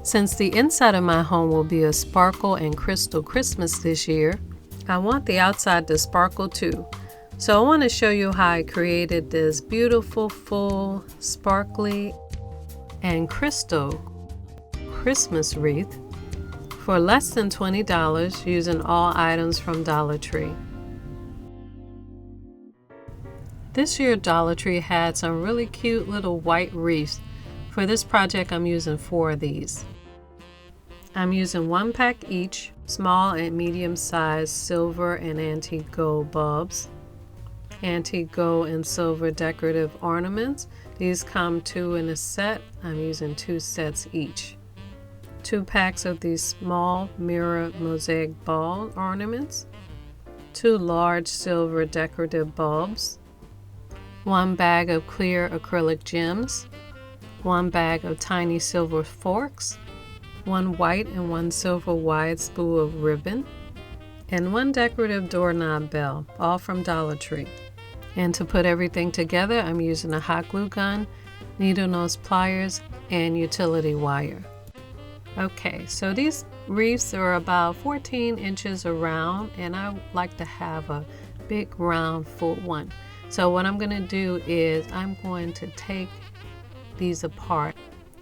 Since the inside of my home will be a sparkle and crystal Christmas this year, I want the outside to sparkle too. So I want to show you how I created this beautiful, full, sparkly, and crystal Christmas wreath for less than $20 using all items from Dollar Tree. This year Dollar Tree had some really cute little white wreaths. For this project I'm using 4 of these. I'm using 1 pack each, small and medium sized silver and antique gold bulbs, antique gold and silver decorative ornaments. These come 2 in a set. I'm using 2 sets each. 2 packs of these small mirror mosaic ball ornaments, 2 large silver decorative bulbs, 1 bag of clear acrylic gems, 1 bag of tiny silver forks, 1 white and 1 silver wide spool of ribbon, and 1 decorative doorknob bell, all from Dollar Tree. And to put everything together, I'm using a hot glue gun, needle nose pliers, and utility wire. Okay, so these wreaths are about 14 inches around, and I like to have a big round full one. So what I'm going to do is I'm going to take these apart.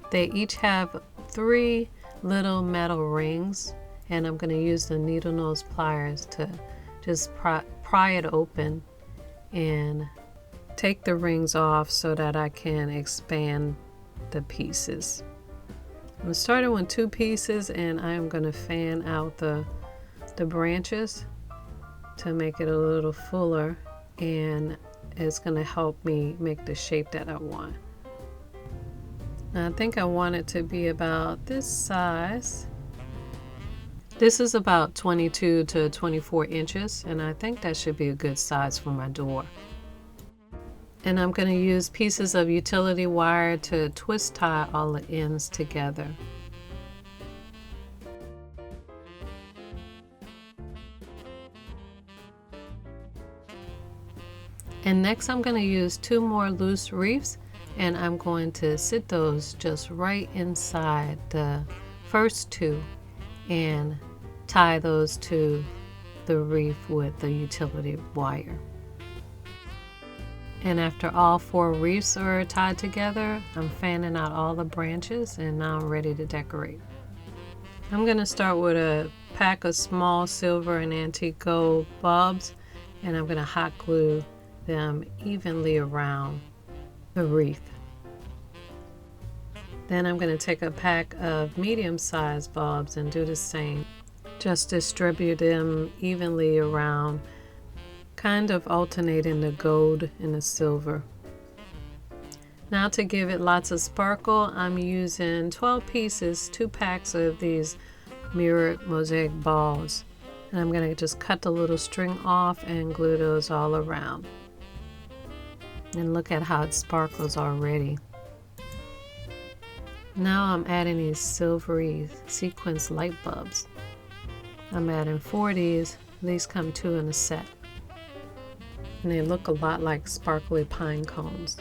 They each have 3 little metal rings, and I'm going to use the needle nose pliers to just pry it open and take the rings off so that I can expand the pieces. I'm starting with 2 pieces, and I'm going to fan out the branches to make it a little fuller, and it's going to help me make the shape that I want. Now, I think I want it to be about this size. This is about 22 to 24 inches, and I think that should be a good size for my door. And I'm going to use pieces of utility wire to twist tie all the ends together. And next I'm going to use 2 more loose wreaths, and I'm going to sit those just right inside the first 2 and tie those to the wreath with the utility wire. And after all 4 wreaths are tied together, I'm fanning out all the branches, and now I'm ready to decorate. I'm going to start with a pack of small silver and antique gold bulbs, and I'm going to hot glue them evenly around the wreath. Then I'm going to take a pack of medium-sized bulbs and do the same. Just distribute them evenly around, kind of alternating the gold and the silver. Now, to give it lots of sparkle, I'm using 12 pieces, 2 packs of these mirrored mosaic balls. And I'm going to just cut the little string off and glue those all around. And look at how it sparkles already. Now I'm adding these silvery sequins light bulbs. I'm adding 4 of these. These come 2 in a set. And they look a lot like sparkly pine cones.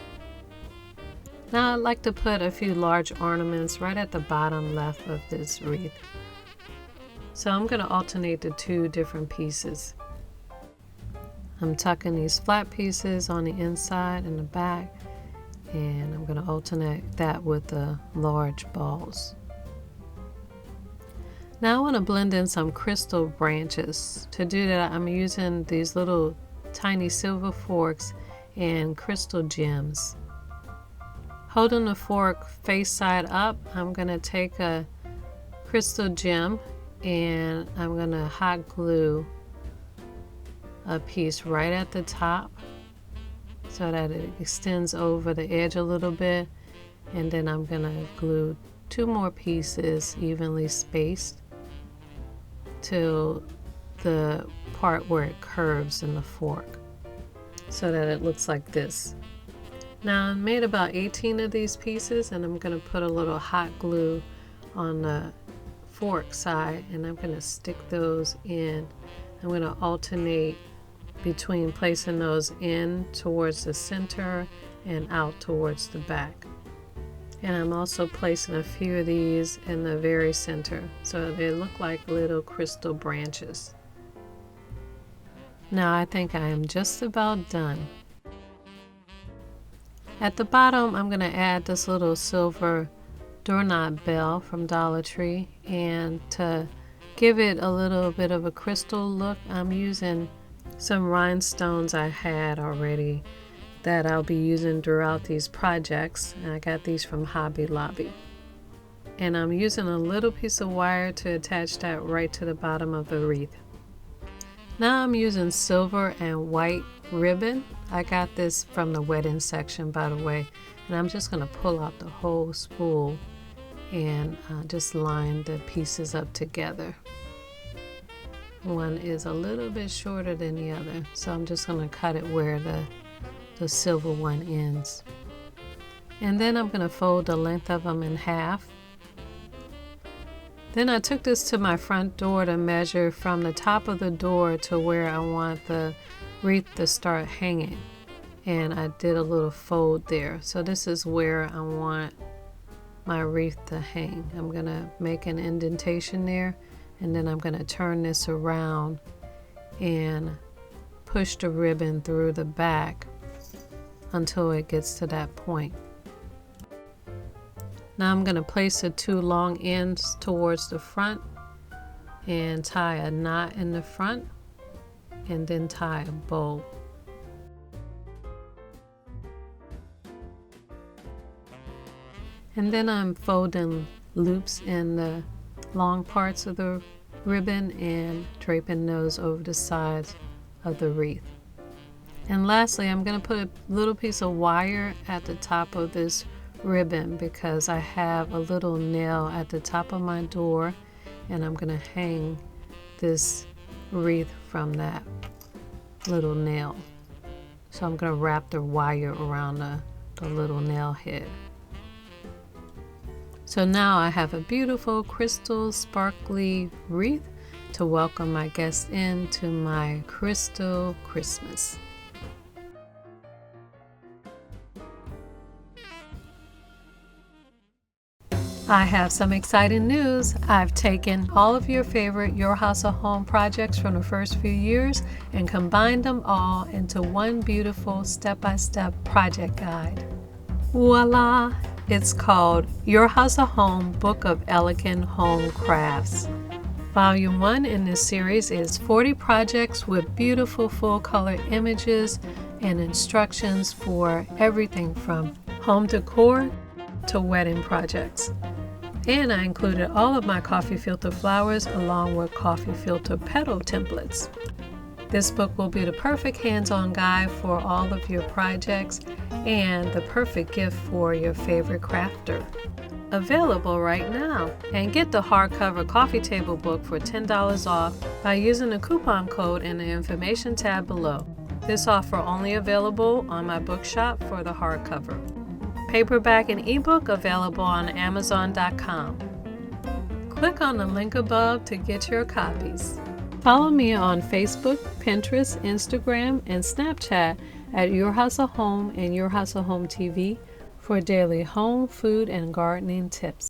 Now I'd like to put a few large ornaments right at the bottom left of this wreath. So I'm going to alternate the 2 different pieces. I'm tucking these flat pieces on the inside and the back, and I'm going to alternate that with the large balls. Now I want to blend in some crystal branches. To do that, I'm using these little tiny silver forks and crystal gems. Holding the fork face side up, I'm going to take a crystal gem and I'm going to hot glue a piece right at the top so that it extends over the edge a little bit, and then I'm going to glue 2 more pieces evenly spaced to the part where it curves in the fork so that it looks like this. Now I made about 18 of these pieces, and I'm going to put a little hot glue on the fork side, and I'm going to stick those in. I'm going to alternate between placing those in towards the center and out towards the back. And I'm also placing a few of these in the very center so they look like little crystal branches. Now I think I am just about done. At the bottom, I'm going to add this little silver doorknob bell from Dollar Tree, and to give it a little bit of a crystal look, I'm using some rhinestones I had already that I'll be using throughout these projects. And I got these from Hobby Lobby. And I'm using a little piece of wire to attach that right to the bottom of the wreath. Now I'm using silver and white ribbon. I got this from the wedding section, by the way. And I'm just going to pull out the whole spool and just line the pieces up together. One is a little bit shorter than the other, so I'm just going to cut it where the silver one ends. And then I'm going to fold the length of them in half. Then I took this to my front door to measure from the top of the door to where I want the wreath to start hanging. And I did a little fold there. So this is where I want my wreath to hang. I'm going to make an indentation there, and then I'm going to turn this around and push the ribbon through the back until it gets to that point. Now I'm going to place the two long ends towards the front and tie a knot in the front and then tie a bow. And then I'm folding loops in the long parts of the ribbon and draping those over the sides of the wreath. And lastly, I'm going to put a little piece of wire at the top of this ribbon because I have a little nail at the top of my door, and I'm going to hang this wreath from that little nail. So I'm going to wrap the wire around the little nail head. So now I have a beautiful crystal sparkly wreath to welcome my guests into my crystal Christmas. I have some exciting news. I've taken all of your favorite Your House or Home projects from the first few years and combined them all into one beautiful step-by-step project guide. Voila! It's called Your House or Home Book of Elegant Home Crafts. Volume 1 in this series is 40 projects with beautiful full-color images and instructions for everything from home decor to wedding projects. And I included all of my coffee filter flowers along with coffee filter petal templates. This book will be the perfect hands-on guide for all of your projects and the perfect gift for your favorite crafter. Available right now. And get the hardcover coffee table book for $10 off by using the coupon code in the information tab below. This offer only available on my bookshop for the hardcover. Paperback and ebook available on Amazon.com. Click on the link above to get your copies. Follow me on Facebook, Pinterest, Instagram, and Snapchat at Your House of Home and Your House of Home TV for daily home, food, and gardening tips.